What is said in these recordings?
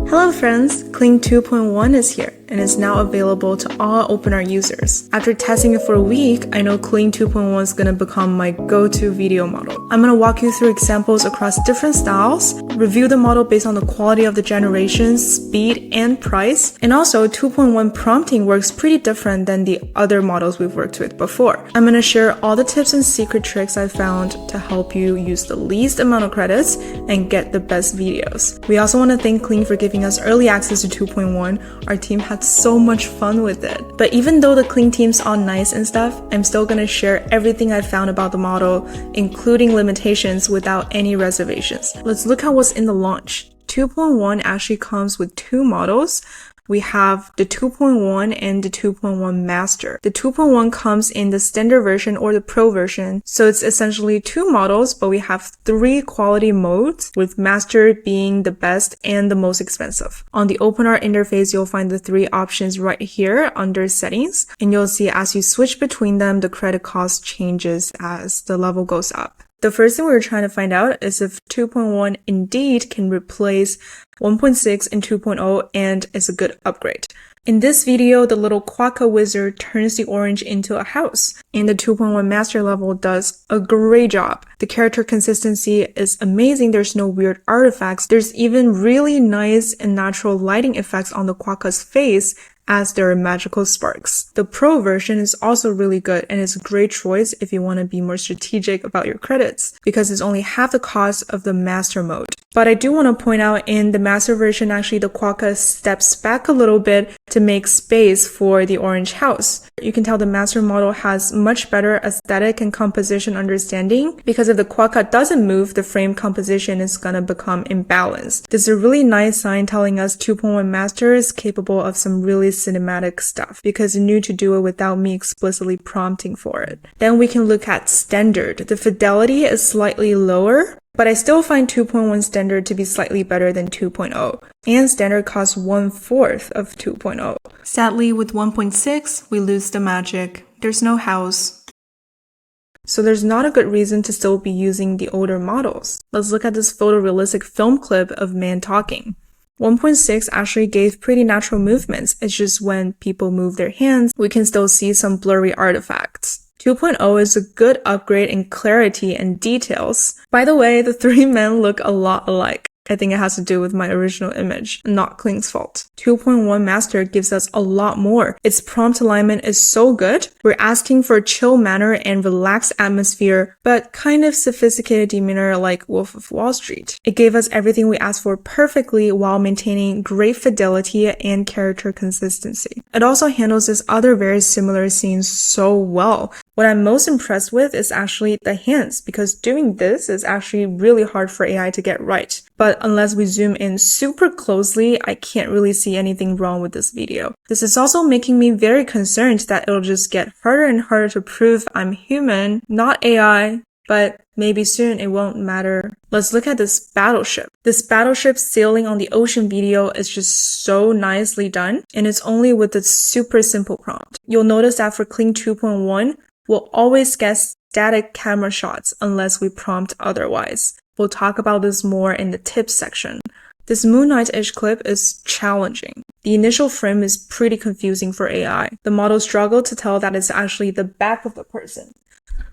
Hello friends, Kling 2.1 is here and is now available to all OpenArt users. After testing it for a week, I know Kling 2.1 is going to become my go-to video model. I'm going to walk you through examples across different styles, review the model based on the quality of the generation, speed, and price, and also 2.1 prompting works pretty different than the other models we've worked with before. I'm going to share all the tips and secret tricks I found to help you use the least amount of credits and get the best videos. We also want to thank Kling for giving us early access to 2.1. Our team had so much fun with it. But even though the Kling team's all nice and stuff, I'm still gonna share everything I found about the model, including limitations, without any reservations. Let's look at what's in the launch. 2.1 actually comes with two models. We have the 2.1 and the 2.1 Master. The 2.1 comes in the standard version or the Pro version, so it's essentially two models, but we have three quality modes, with Master being the best and the most expensive. On the OpenArt interface, you'll find the three options right here under Settings, and you'll see as you switch between them, the credit cost changes as the level goes up. The first thing we were trying to find out is if 2.1 indeed can replace 1.6 and 2.0 and is a good upgrade. In this video, the little Quokka wizard turns the orange into a house, and the 2.1 Master level does a great job. The character consistency is amazing, there's no weird artifacts, there's even really nice and natural lighting effects on the Quokka's face as there are magical sparks. The Pro version is also really good and is a great choice if you want to be more strategic about your credits, because it's only half the cost of the Master mode. But I do want to point out in the Master version, actually the Quokka steps back a little bit to make space for the orange house. You can tell the Master model has much better aesthetic and composition understanding, because if the Quokka doesn't move, the frame composition is gonna become imbalanced. This is a really nice sign telling us 2.1 Master is capable of some really cinematic stuff, because it knew to do it without me explicitly prompting for it. Then we can look at Standard. The fidelity is slightly lower, but I still find 2.1 Standard to be slightly better than 2.0, and Standard costs 1/4 of 2.0. Sadly, with 1.6, we lose the magic. There's no house. So there's not a good reason to still be using the older models. Let's look at this photorealistic film clip of man talking. 1.6 actually gave pretty natural movements. It's just when people move their hands, we can still see some blurry artifacts. 2.0 is a good upgrade in clarity and details. By the way, the three men look a lot alike. I think it has to do with my original image, not Kling's fault. 2.1 Master gives us a lot more. Its prompt alignment is so good. We're asking for a chill manner and relaxed atmosphere, but kind of sophisticated demeanor like Wolf of Wall Street. It gave us everything we asked for perfectly while maintaining great fidelity and character consistency. It also handles this other very similar scenes so well. What I'm most impressed with is actually the hands, because doing this is actually really hard for AI to get right. But unless we zoom in super closely, I can't really see anything wrong with this video. This is also making me very concerned that it'll just get harder and harder to prove I'm human, not AI, but maybe soon it won't matter. Let's look at this battleship. This battleship sailing on the ocean video is just so nicely done, and it's only with a super simple prompt. You'll notice that for Kling 2.1, we'll always get static camera shots unless we prompt otherwise. We'll talk about this more in the tips section. This Moon Knight-ish clip is challenging. The initial frame is pretty confusing for AI. The model struggled to tell that it's actually the back of the person.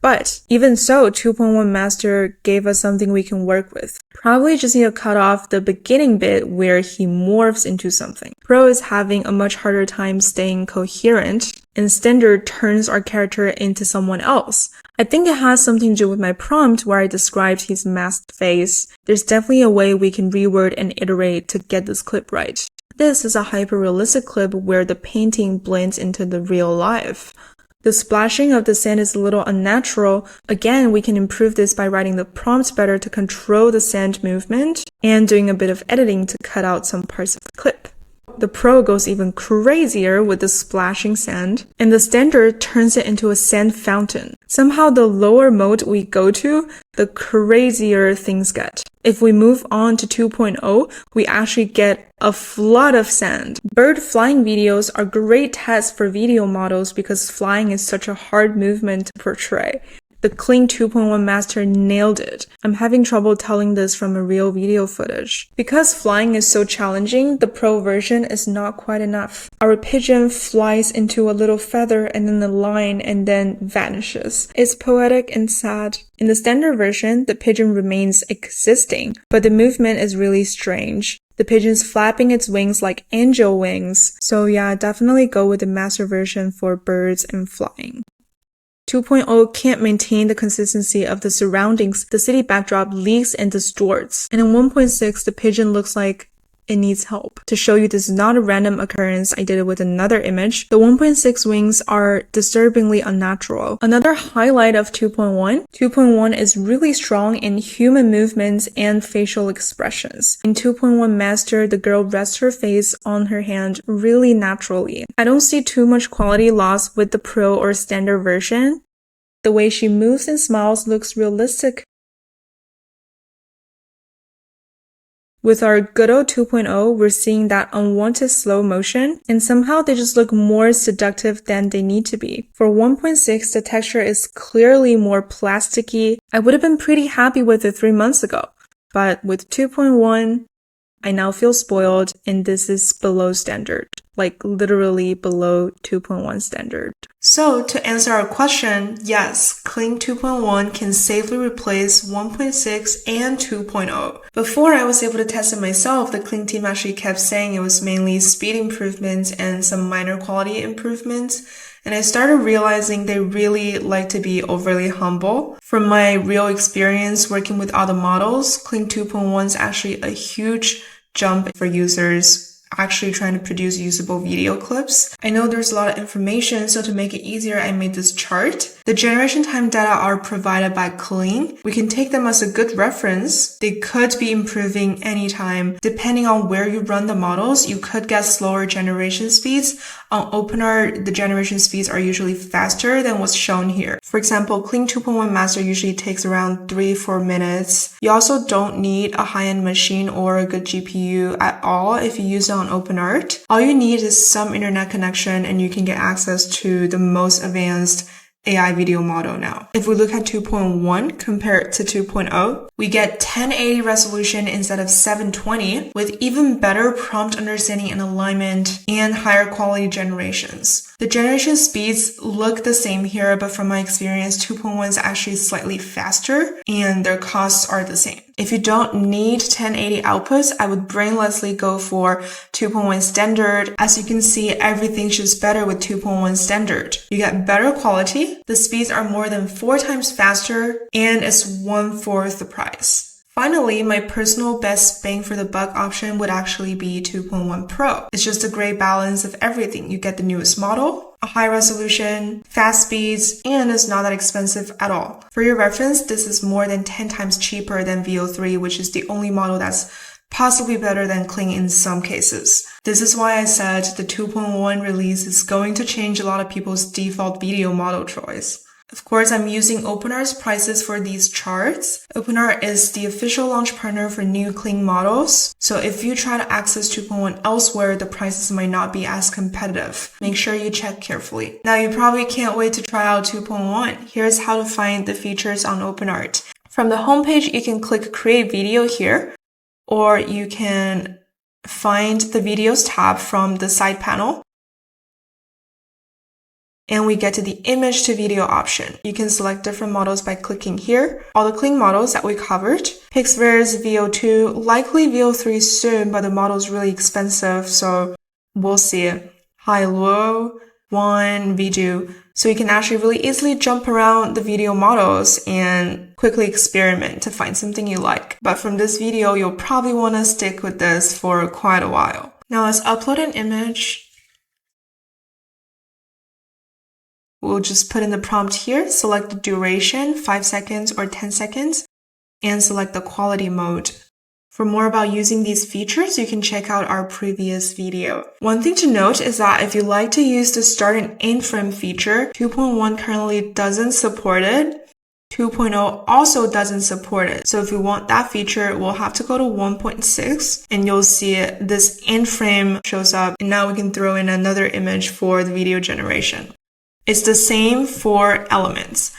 But even so, 2.1 Master gave us something we can work with. Probably just need to cut off the beginning bit where he morphs into something. Pro is having a much harder time staying coherent, and Standard turns our character into someone else. I think it has something to do with my prompt where I described his masked face. There's definitely a way we can reword and iterate to get this clip right. This is a hyper-realistic clip where the painting blends into the real life. The splashing of the sand is a little unnatural. Again, we can improve this by writing the prompt better to control the sand movement and doing a bit of editing to cut out some parts of the clip. The Pro goes even crazier with the splashing sand, and the Standard turns it into a sand fountain. Somehow the lower mode we go to, the crazier things get. If we move on to 2.0, we actually get a flood of sand. Bird flying videos are great tests for video models because flying is such a hard movement to portray. The Kling 2.1 Master nailed it. I'm having trouble telling this from a real video footage. Because flying is so challenging, the Pro version is not quite enough. Our pigeon flies into a little feather and then a line and then vanishes. It's poetic and sad. In the standard version, the pigeon remains existing, but the movement is really strange. The pigeon's flapping its wings like angel wings. So yeah, definitely go with the master version for birds and flying. 2.0 can't maintain the consistency of the surroundings. The city backdrop leaks and distorts. And in 1.6, the pigeon looks like it needs help. To show you this is not a random occurrence, I did it with another image. The 1.6 wings are disturbingly unnatural. Another highlight of 2.1, 2.1 is really strong in human movements and facial expressions. In 2.1 Master, the girl rests her face on her hand really naturally. I don't see too much quality loss with the Pro or standard version. The way she moves and smiles looks realistic. With our good old 2.0, we're seeing that unwanted slow motion, and somehow they just look more seductive than they need to be. For 1.6, the texture is clearly more plasticky. I would have been pretty happy with it 3 months ago, but with 2.1, I now feel spoiled, and this is below standard. Like literally below 2.1 standard. So to answer our question, yes, Kling 2.1 can safely replace 1.6 and 2.0. Before I was able to test it myself, the Kling team actually kept saying it was mainly speed improvements and some minor quality improvements. And I started realizing they really like to be overly humble. From my real experience working with other models, Kling 2.1 is actually a huge jump for users actually trying to produce usable video clips. I know there's a lot of information, so to make it easier, I made this chart. The generation time data are provided by Kling. We can take them as a good reference. They could be improving anytime. Depending on where you run the models, you could get slower generation speeds. On OpenArt, the generation speeds are usually faster than what's shown here. For example, Kling 2.1 Master usually takes around 3-4 minutes. You also don't need a high-end machine or a good GPU at all if you use it on OpenArt. All you need is some internet connection and you can get access to the most advanced AI video model now. If we look at 2.1 compared to 2.0, we get 1080 resolution instead of 720 with even better prompt understanding and alignment and higher quality generations. The generation speeds look the same here, but from my experience, 2.1 is actually slightly faster and their costs are the same. If you don't need 1080 outputs, I would brainlessly go for 2.1 standard. As you can see, everything's just better with 2.1 standard. You get better quality, the speeds are more than 4 times faster, and it's 1/4 the price. Finally, my personal best bang for the buck option would actually be 2.1 Pro. It's just a great balance of everything. You get the newest model, a high resolution, fast speeds, and it's not that expensive at all. For your reference, this is more than 10 times cheaper than VO3, which is the only model that's possibly better than Kling in some cases. This is why I said the 2.1 release is going to change a lot of people's default video model choice. Of course, I'm using OpenArt's prices for these charts. OpenArt is the official launch partner for new Kling models. So if you try to access 2.1 elsewhere, the prices might not be as competitive. Make sure you check carefully. Now, you probably can't wait to try out 2.1. Here's how to find the features on OpenArt. From the homepage, you can click Create Video here, or you can find the Videos tab from the side panel. And we get to the image to video option. You can select different models by clicking here. All the Kling models that we covered. Pixver's VO2, likely VO3 soon, but the model is really expensive, so we'll see. High-low, 1, V2. So you can actually really easily jump around the video models and quickly experiment to find something you like. But from this video, you'll probably want to stick with this for quite a while. Now let's upload an image. We'll just put in the prompt here, select the duration, 5 seconds or 10 seconds, and select the quality mode. For more about using these features, you can check out our previous video. One thing to note is that if you like to use the start and end frame feature, 2.1 currently doesn't support it. 2.0 also doesn't support it. So if you want that feature, we'll have to go to 1.6 and you'll see this end frame shows up. And now we can throw in another image for the video generation. It's the same for elements.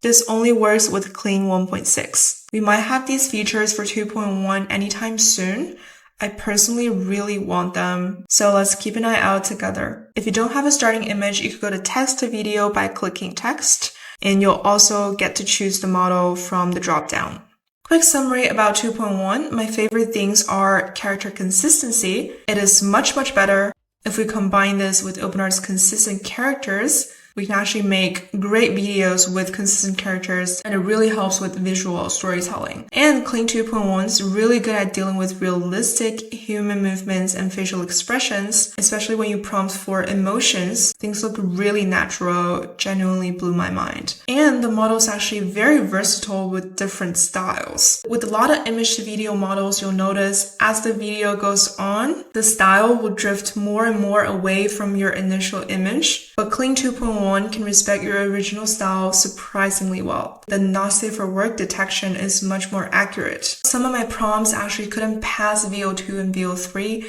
This only works with Kling 1.6. We might have these features for 2.1 anytime soon. I personally really want them, so let's keep an eye out together. If you don't have a starting image, you could go to text to video by clicking text, and you'll also get to choose the model from the drop-down. Quick summary about 2.1. My favorite things are character consistency. It is much better. If we combine this with OpenArt's consistent characters, we can actually make great videos with consistent characters, and it really helps with visual storytelling. And Kling 2.1 is really good at dealing with realistic human movements and facial expressions, especially when you prompt for emotions. Things look really natural, genuinely blew my mind. And the model is actually very versatile with different styles. With a lot of image to video models, you'll notice as the video goes on, the style will drift more and more away from your initial image. But Kling 2.1 can respect your original style surprisingly well. The not safe for work detection is much more accurate. Some of my prompts actually couldn't pass VO2 and VO3,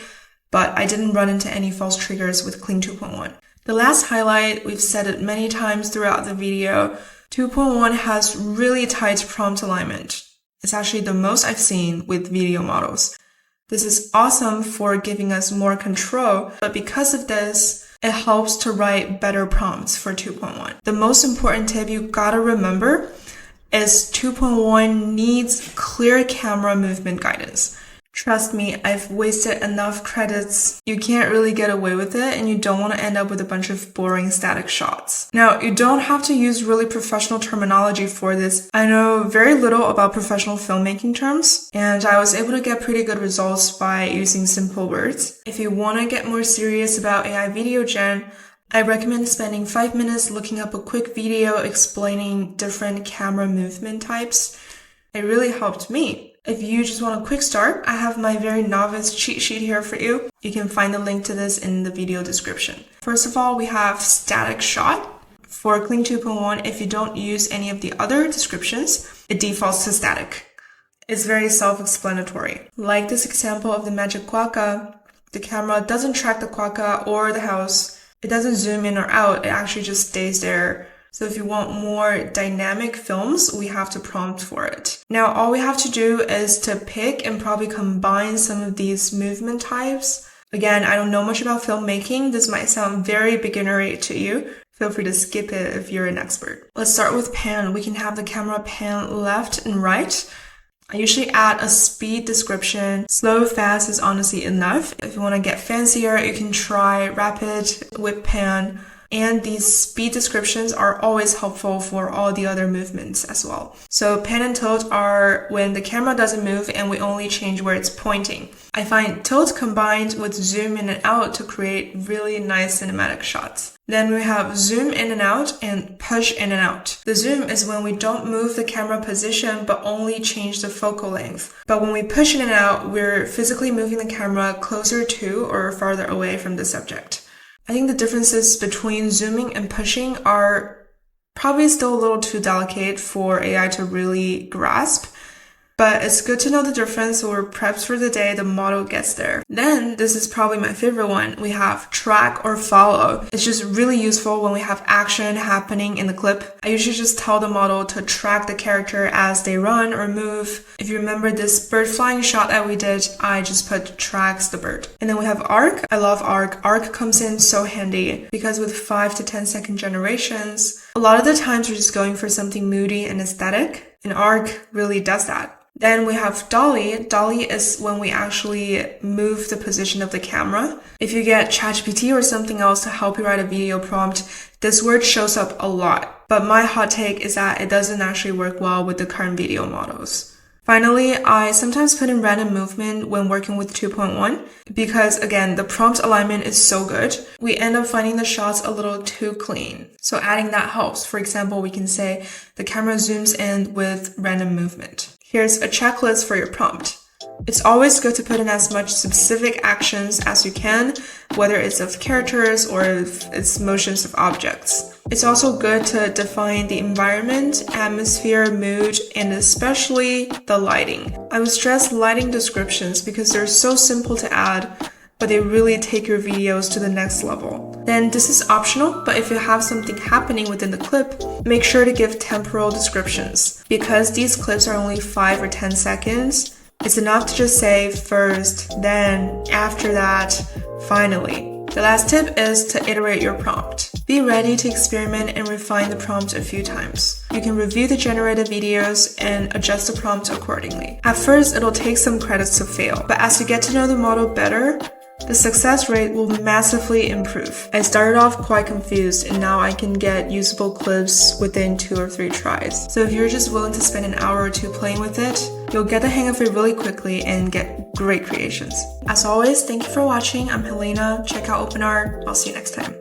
but I didn't run into any false triggers with Kling 2.1. The last highlight, we've said it many times throughout the video, 2.1 has really tight prompt alignment. It's actually the most I've seen with video models. This is awesome for giving us more control, but because of this, it helps to write better prompts for 2.1. The most important tip you gotta remember is 2.1 needs clear camera movement guidance. Trust me, I've wasted enough credits. You can't really get away with it, and you don't want to end up with a bunch of boring static shots. Now, you don't have to use really professional terminology for this. I know very little about professional filmmaking terms, and I was able to get pretty good results by using simple words. If you want to get more serious about AI video gen, I recommend spending 5 minutes looking up a quick video explaining different camera movement types. It really helped me. If you just want a quick start, I have my very novice cheat sheet here for you. You can find the link to this in the video description. First of all, we have static shot. For Kling 2.1, if you don't use any of the other descriptions, it defaults to static. It's very self-explanatory. Like this example of the magic quokka, the camera doesn't track the quokka or the house. It doesn't zoom in or out. It actually just stays there. So if you want more dynamic films, we have to prompt for it. Now, all we have to do is to pick and probably combine some of these movement types. Again, I don't know much about filmmaking. This might sound very beginnery to you. Feel free to skip it if you're an expert. Let's start with pan. We can have the camera pan left and right. I usually add a speed description. Slow, fast is honestly enough. If you want to get fancier, you can try rapid, whip pan. And these speed descriptions are always helpful for all the other movements as well. So pan and tilt are when the camera doesn't move and we only change where it's pointing. I find tilt combined with zoom in and out to create really nice cinematic shots. Then we have zoom in and out and push in and out. The zoom is when we don't move the camera position but only change the focal length. But when we push in and out, we're physically moving the camera closer to or farther away from the subject. I think the differences between zooming and pushing are probably still a little too delicate for AI to really grasp, but it's good to know the difference so we're prepped for the day the model gets there. Then, this is probably my favorite one, we have track or follow. It's just really useful when we have action happening in the clip. I usually just tell the model to track the character as they run or move. If you remember this bird flying shot that we did, I just put tracks the bird. And then we have arc. I love arc. Arc comes in so handy because with 5 to 10 second generations, a lot of the times we're just going for something moody and aesthetic, and arc really does that. Then we have dolly. Dolly is when we actually move the position of the camera. If you get ChatGPT or something else to help you write a video prompt, this word shows up a lot. But my hot take is that it doesn't actually work well with the current video models. Finally, I sometimes put in random movement when working with 2.1 because, again, the prompt alignment is so good. We end up finding the shots a little too clean. So adding that helps. For example, we can say the camera zooms in with random movement. Here's a checklist for your prompt. It's always good to put in as much specific actions as you can, whether it's of characters or if it's motions of objects. It's also good to define the environment, atmosphere, mood, and especially the lighting. I would stress lighting descriptions because they're so simple to add, but they really take your videos to the next level. Then this is optional, but if you have something happening within the clip, make sure to give temporal descriptions. Because these clips are only 5 or 10 seconds, it's enough to just say first, then, after that, finally. The last tip is to iterate your prompt. Be ready to experiment and refine the prompt a few times. You can review the generated videos and adjust the prompt accordingly. At first, it'll take some credits to fail, but as you get to know the model better, the success rate will massively improve. I started off quite confused and now I can get usable clips within 2 or 3 tries. So if you're just willing to spend an hour or 2 playing with it, you'll get the hang of it really quickly and get great creations. As always, thank you for watching. I'm Helena. Check out OpenArt. I'll see you next time.